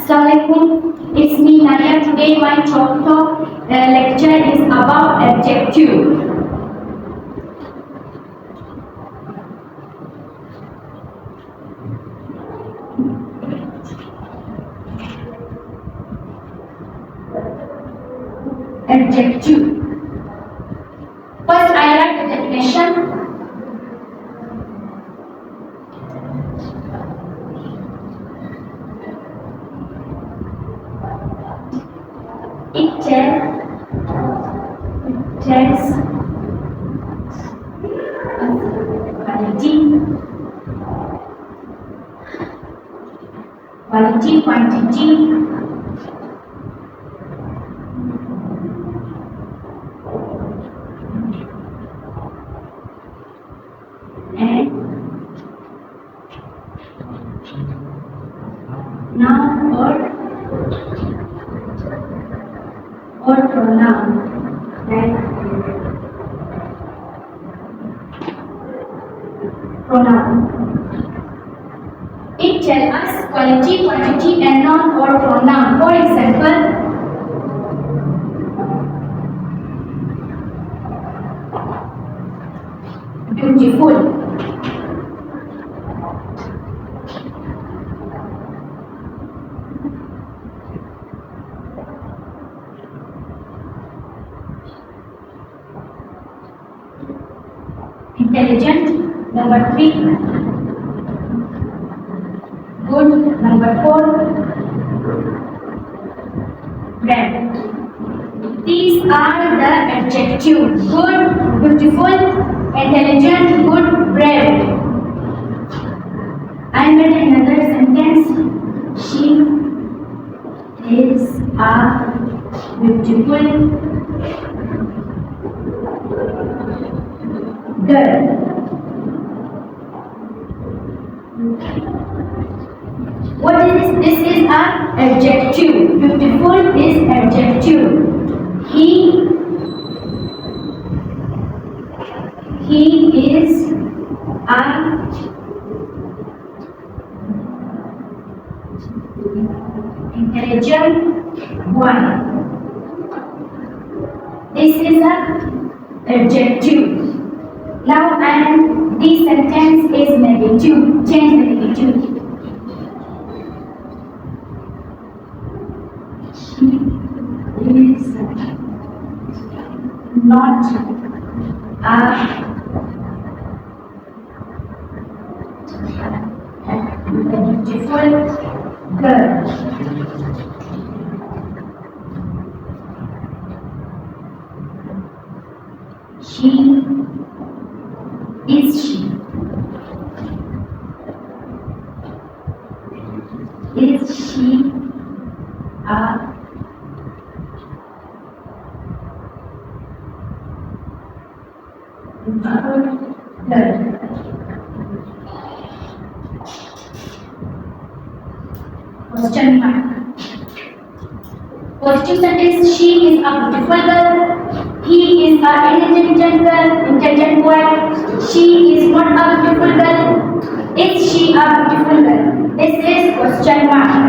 Assalamualaikum. It's me Nadia. Today my lecture is about adjective. Adjective. First, I write the definition. It tells quality, quantity, and noun or pronoun, right? Pronoun. It tells us quality, quantity, and noun or pronoun. For example, beautiful. Intelligent, number 3. Good, number 4. Brave. These are the adjectives: good, beautiful, intelligent, good, brave. I made another sentence. She is a beautiful girl. What is this? This is an adjective. Beautiful is adjective. He is a intelligent one. This is an adjective. Now this sentence is negative. Change the negative. She is not a beautiful girl. Is she a beautiful girl? Question mark. Positive sentence: she is a beautiful girl. He is a intelligent girl, intelligent boy. She is not a beautiful girl. Is she a beautiful girl? This is question mark.